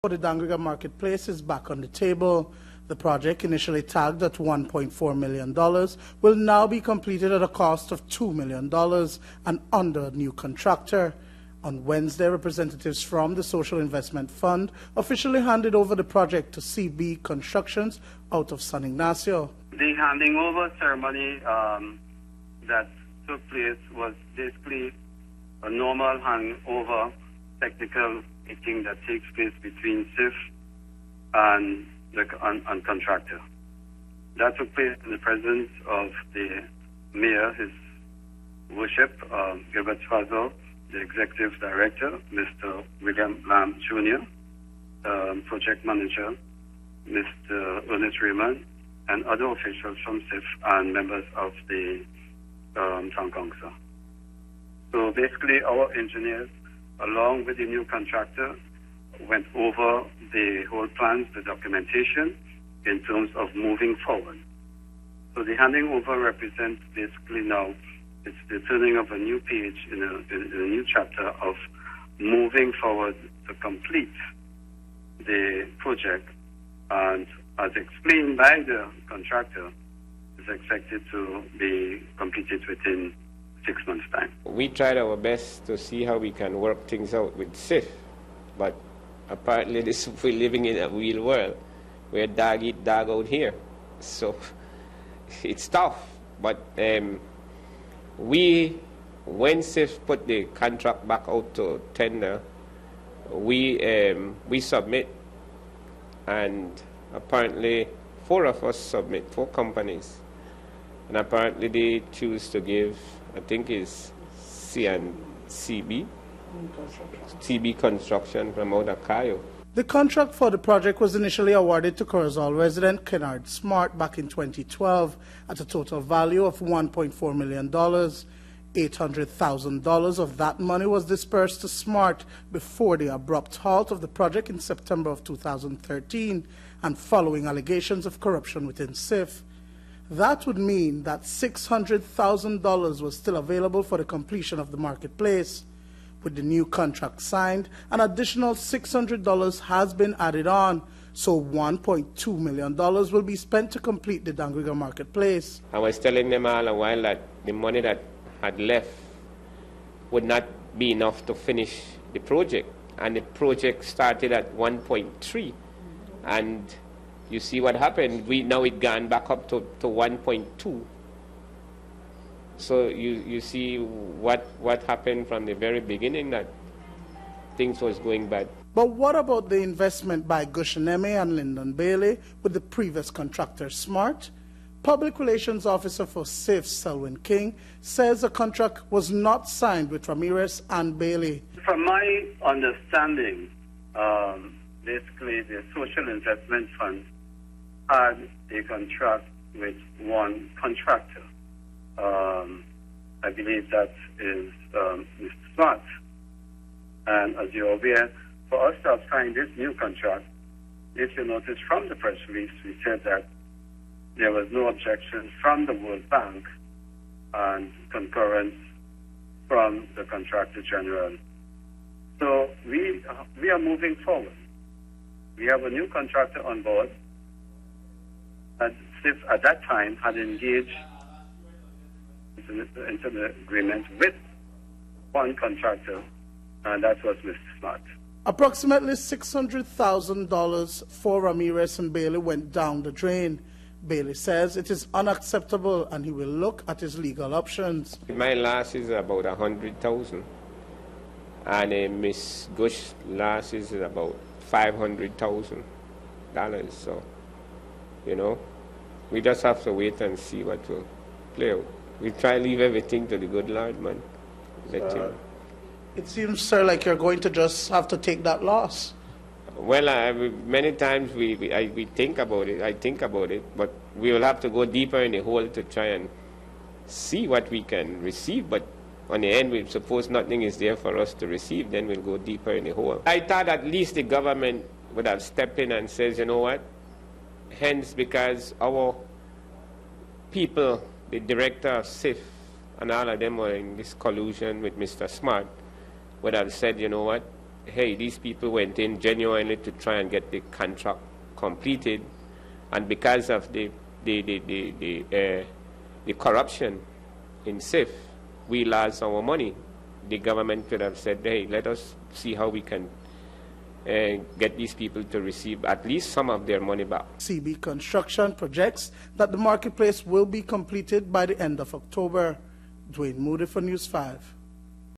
For the Dangriga Marketplace is back on the table. The project, initially tagged at $1.4 million, will now be completed at a cost of $2 million and under a new contractor. On Wednesday, representatives from the Social Investment Fund officially handed over the project to CB Constructions out of San Ignacio. The handing over ceremony that took place was basically a normal handover technical meeting that takes place between SIF and the contractor. That took place in the presence of the mayor, his worship, Gilbert Fazal, the executive director, Mr. William Lamb Jr., project manager, Mr. Ernest Raymond, and other officials from SIF and members of the town council. So basically, our engineers, along with the new contractor, went over the whole plans, the documentation, in terms of moving forward. So the handing over represents basically now, it's the turning of a new page in a new chapter of moving forward to complete the project. And as explained by the contractor, is expected to be completed within 6 months' time. We tried our best to see how we can work things out with SIF, but apparently we're living in a real world where dog eat dog out here. So it's tough, but when SIF put the contract back out to tender, we submit, and apparently 4 of us submit, 4 companies, and apparently they choose to give, I think it's CB Construction from out of Cayo. The contract for the project was initially awarded to Corozal resident Kennard Smart back in 2012 at a total value of $1.4 million. $800,000 of that money was dispersed to Smart before the abrupt halt of the project in September of 2013 and following allegations of corruption within SIF. That would mean that $600,000 was still available for the completion of the marketplace. With the new contract signed, an additional $600 has been added on, so $1.2 million will be spent to complete the Dangriga Marketplace. I was telling them all a while that the money that had left would not be enough to finish the project, and the project started at 1.3, and you see what happened. Now it gone back up to 1.2. So you see what happened from the very beginning, that things was going bad. But what about the investment by Gusheneme and Lyndon Bailey with the previous contractor Smart? Public Relations Officer for SIF, Selwyn King, says a contract was not signed with Ramirez and Bailey. From my understanding, basically the Social Investment Fund had a contract with one contractor. I believe that is Mr. Smart. And as you're aware, for us to have signed this new contract, if you notice from the press release, we said that there was no objection from the World Bank and concurrence from the contractor general. So we are moving forward. We have a new contractor on board. And SIF at that time had engaged into the agreement with one contractor, and that was Mr. Smart. Approximately $600,000 for Ramirez and Bailey went down the drain. Bailey says it is unacceptable and he will look at his legal options. My loss is about $100,000, and Miss Gush's loss is about $500,000. So, you know, we just have to wait and see what will play out. We try to leave everything to the good Lord, man. Let him. It seems, sir, like you're going to just have to take that loss. Well, many times we think about it. I think about it, but we will have to go deeper in the hole to try and see what we can receive. But on the end, we suppose nothing is there for us to receive, then we'll go deeper in the hole. I thought at least the government would have stepped in and says, you know what? Hence, because our people, the director of SIF, and all of them were in this collusion with Mr. Smart, would have said, you know what, hey, these people went in genuinely to try and get the contract completed, and because of the corruption in SIF, we lost our money. The government could have said, hey, let us see how we can get these people to receive at least some of their money back. CB Construction projects that the marketplace will be completed by the end of October. Dwayne Moody for News 5.